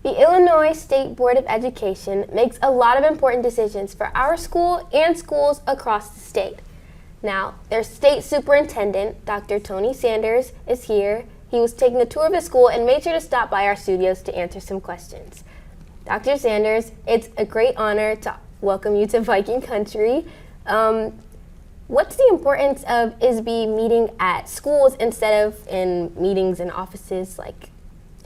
The Illinois State Board of Education makes a lot of important decisions for our school and schools across the state. Now, their state superintendent, Dr. Tony Sanders, is here. He was taking a tour of the school and made sure to stop by our studios to answer some questions. Dr. Sanders, it's a great honor to welcome you to Viking Country. What's the importance of ISBE meeting at schools instead of in meetings in offices like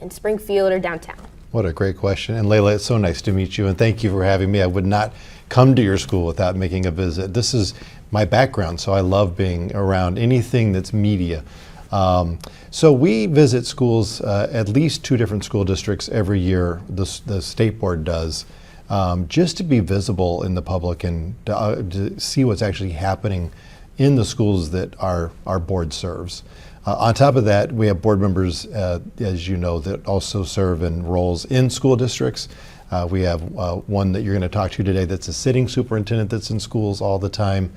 in Springfield or downtown? What a great question. And Laila, it's so nice to meet you, and thank you for having me. I would not come to your school without making a visit. This is my background, so I love being around anything that's media. So we visit schools, at least 2 different school districts every year, the state board does, just to be visible in the public and to see what's actually happening in the schools that our board serves. On top of that, we have board members, as you know, that also serve in roles in school districts. We have one that you're going to talk to today that's a sitting superintendent that's in schools all the time.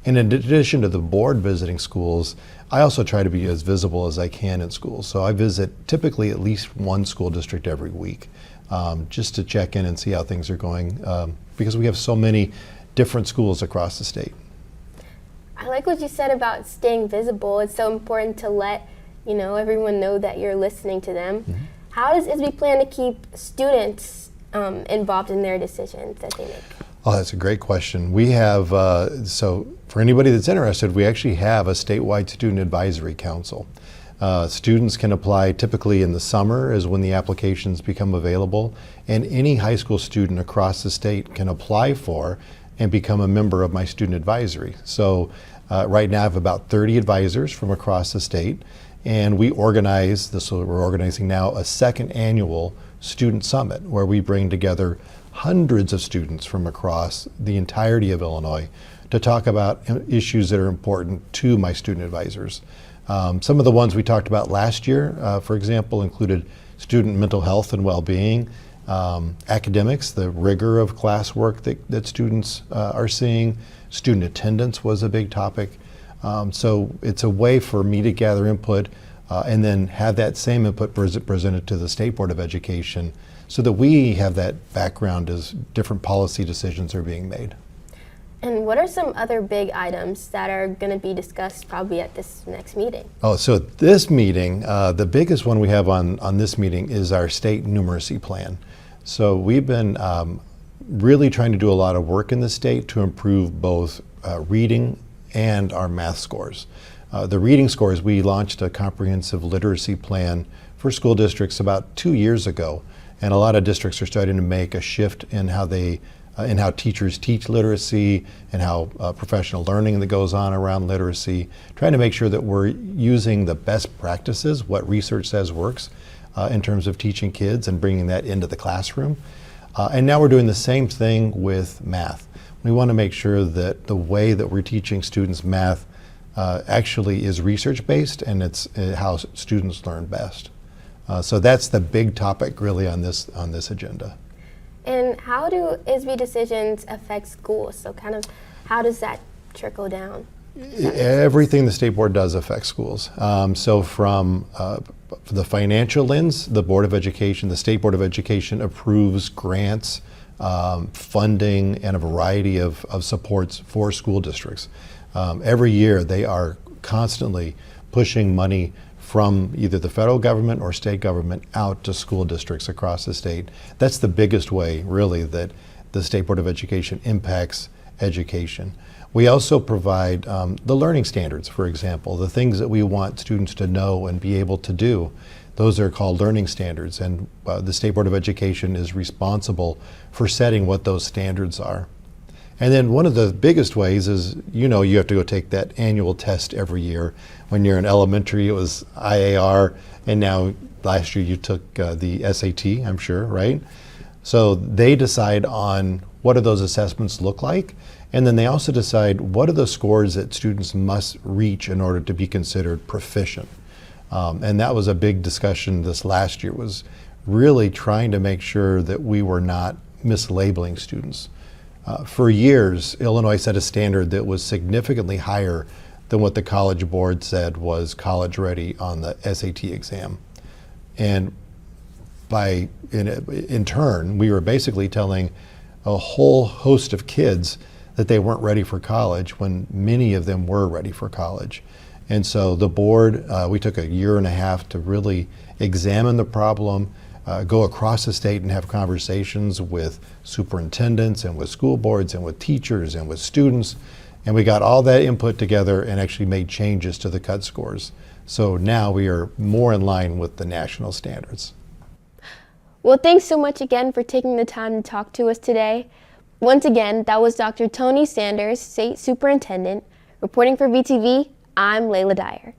And in addition to the board visiting schools, I also try to be as visible as I can in schools. So I visit typically at least 1 school district every week, just to check in and see how things are going, because we have so many different schools across the state. I like what you said about staying visible. It's so important to let everyone know that you're listening to them. Mm-hmm. How does ISBE plan to keep students involved in their decisions that they make? Oh, that's a great question. We have, so for anybody that's interested, we actually have a statewide student advisory council. Students can apply typically in the summer is when the applications become available, and any high school student across the state can apply for and become a member of my student advisory. So right now I have about 30 advisors from across the state, and we organize, we're organizing now a 2nd annual student summit where we bring together hundreds of students from across the entirety of Illinois to talk about issues that are important to my student advisors. Some of the ones we talked about last year, for example, included student mental health and well-being, academics, the rigor of classwork that students are seeing. Student attendance was a big topic. So it's a way for me to gather input and then have that same input presented to the State Board of Education so that we have that background as different policy decisions are being made. And what are some other big items that are going to be discussed probably at this next meeting? Oh, so at this meeting, the biggest one we have on this meeting is our state numeracy plan. So we've been really trying to do a lot of work in the state to improve both reading and our math scores. The reading scores, we launched a comprehensive literacy plan for school districts about 2 years ago, and a lot of districts are starting to make a shift in how teachers teach literacy and how professional learning that goes on around literacy, trying to make sure that we're using the best practices, what research says works in terms of teaching kids and bringing that into the classroom. And now we're doing the same thing with math. We want to make sure that the way that we're teaching students math actually is research-based, and it's how students learn best. So that's the big topic really on this agenda. And how do ISBE decisions affect schools? So kind of how does that trickle down? Everything the state board does affects schools. So from the financial lens, the Board of Education, the State Board of Education approves grants, funding, and a variety of supports for school districts. Every year they are constantly pushing money from either the federal government or state government out to school districts across the state. That's the biggest way, really, that the State Board of Education impacts education. We also provide the learning standards, for example, the things that we want students to know and be able to do. Those are called learning standards, and the State Board of Education is responsible for setting what those standards are. And then one of the biggest ways is, you have to go take that annual test every year. When you're in elementary, it was IAR, and now last year you took the SAT, I'm sure, right? So they decide on what do those assessments look like, and then they also decide what are the scores that students must reach in order to be considered proficient. And that was a big discussion this last year, was really trying to make sure that we were not mislabeling students. For years, Illinois set a standard that was significantly higher than what the College Board said was college ready on the SAT exam. And in turn, we were basically telling a whole host of kids that they weren't ready for college when many of them were ready for college. And so the board, we took a year and a half to really examine the problem, go across the state and have conversations with superintendents and with school boards and with teachers and with students. And we got all that input together and actually made changes to the cut scores. So now we are more in line with the national standards. Well, thanks so much again for taking the time to talk to us today. Once again, that was Dr. Tony Sanders, State Superintendent. Reporting for VTV, I'm Laila Dyer.